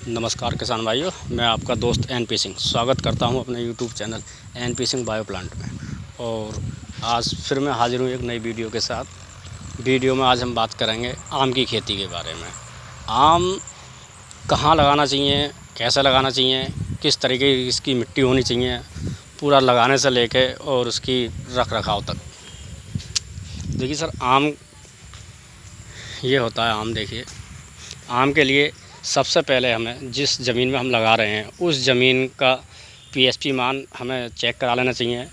नमस्कार किसान भाइयों, मैं आपका दोस्त एनपी सिंह स्वागत करता हूं अपने YouTube channel NP Singh bio plant में। और आज फिर मैं हाजिर हूं एक नई वीडियो के साथ। वीडियो में आज हम बात करेंगे आम की खेती के बारे में। आम कहां लगाना चाहिए, कैसे लगाना चाहिए, किस तरीके की इसकी मिट्टी होनी चाहिए, पूरा लगाने से लेके और उसकी रख रखाव तक। देखिए सर, आम ये होता है, आम देखिए, आम के लिए सबसे पहले हमें जिस ज़मीन में हम लगा रहे हैं उस ज़मीन का पीएचपी मान हमें चेक करा लेना चाहिए।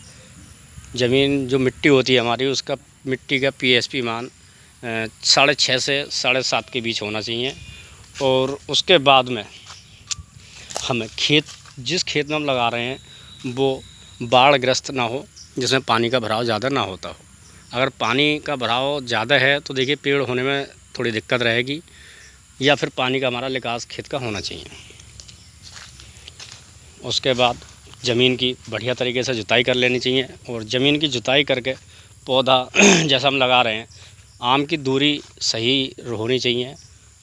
ज़मीन जो मिट्टी होती है हमारी, उसका मिट्टी का पीएचपी मान 6.5 से 7.5 के बीच होना चाहिए। और उसके बाद में हमें जिस खेत में हम लगा रहे हैं वो बाढ़ग्रस्त ना हो, जिसमें पानी का भराव ज़्यादा ना होता हो। अगर पानी का भराव ज़्यादा है तो देखिए पेड़ होने में थोड़ी दिक्कत रहेगी, या फिर पानी का हमारा निकास खेत का होना चाहिए। उसके बाद ज़मीन की बढ़िया तरीके से जुताई कर लेनी चाहिए। और ज़मीन की जुताई करके पौधा जैसा हम लगा रहे हैं, आम की दूरी सही होनी चाहिए,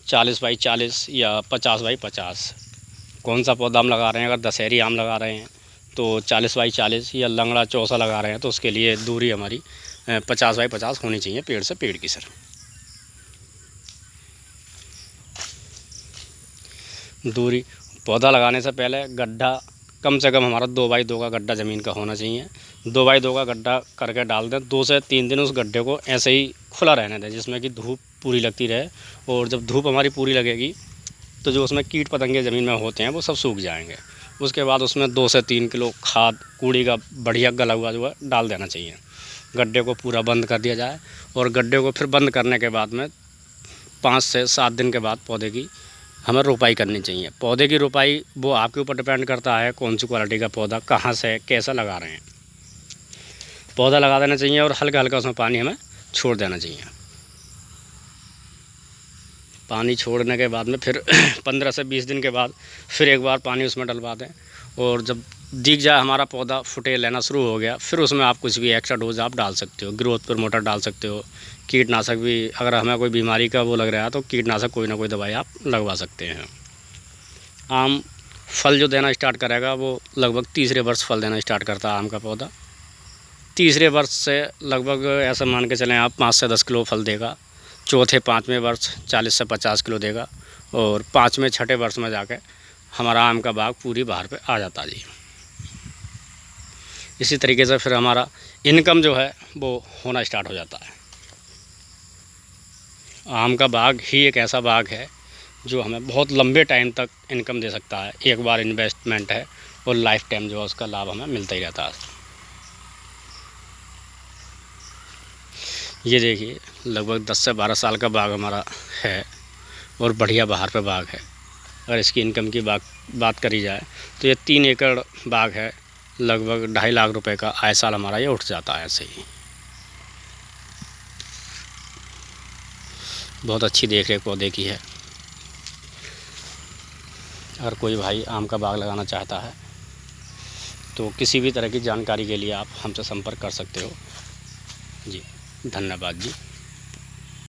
40 बाई 40 या 50 बाई 50। कौन सा पौधा हम लगा रहे हैं, अगर दशहरी आम लगा रहे हैं तो 40 बाई 40, या लंगड़ा चौसा लगा रहे हैं तो उसके लिए दूरी हमारी 50 बाई 50 होनी चाहिए पेड़ से पेड़ की। सर, दूरी पौधा लगाने से पहले गड्ढा कम से कम हमारा 2 बाई 2 का गड्ढा ज़मीन का होना चाहिए। 2 बाई 2 का गड्ढा करके डाल दें। 2 से 3 दिन उस गड्ढे को ऐसे ही खुला रहने दें, जिसमें कि धूप पूरी लगती रहे। और जब धूप हमारी पूरी लगेगी तो जो उसमें कीट पतंगे ज़मीन में होते हैं वो सब सूख जाएंगे। उसके बाद उसमें 2 से 3 किलो खाद कूड़ी का बढ़िया गला हुआ जो है डाल देना चाहिए। गड्ढे को पूरा बंद कर दिया जाए। और गड्ढे को फिर बंद करने के बाद में 5 से 7 दिन के बाद पौधे की हमें रोपाई करनी चाहिए। पौधे की रोपाई वो आपके ऊपर डिपेंड करता है कौन सी क्वालिटी का पौधा कहाँ से कैसा लगा रहे हैं। पौधा लगा देना चाहिए और हल्का हल्का उसमें पानी हमें छोड़ देना चाहिए। पानी छोड़ने के बाद में फिर 15 से 20 दिन के बाद फिर एक बार पानी उसमें डलवा दें। और जब दिख जाए हमारा पौधा फुटे लेना शुरू हो गया, फिर उसमें आप कुछ भी एक्स्ट्रा डोज आप डाल सकते हो। ग्रोथ प्रमोटर डाल सकते हो, कीटनाशक भी, अगर हमें कोई बीमारी का वो लग रहा है तो कीटनाशक कोई ना कोई दवाई आप लगवा सकते हैं। आम फल जो देना स्टार्ट करेगा वो लगभग तीसरे वर्ष फल देना स्टार्ट करता है आम का पौधा। तीसरे वर्ष से लगभग ऐसा मान के चलें आप 5 से 10 किलो फल देगा। चौथे 5वें वर्ष 40 से 50 किलो देगा। और 5वें 6ठे वर्ष में जाके हमारा आम का बाग पूरी बहार पे आ जाता जी। इसी तरीके से फिर हमारा इनकम जो है वो होना स्टार्ट हो जाता है। आम का बाग ही एक ऐसा बाग है जो हमें बहुत लंबे टाइम तक इनकम दे सकता है। एक बार इन्वेस्टमेंट है और लाइफ टाइम जो है उसका लाभ हमें मिलता ही रहता है। ये देखिए, लगभग 10 से 12 साल का बाग हमारा है और बढ़िया बहार पे बाग है। अगर इसकी इनकम की बात करी जाए तो ये 3 एकड़ बाग है। लगभग 2.5 लाख रुपए का आए साल हमारा ये उठ जाता है। ऐसे ही बहुत अच्छी देख रेख पौधे की है। अगर कोई भाई आम का बाग लगाना चाहता है तो किसी भी तरह की जानकारी के लिए आप हमसे संपर्क कर सकते हो जी। धन्यवाद जी।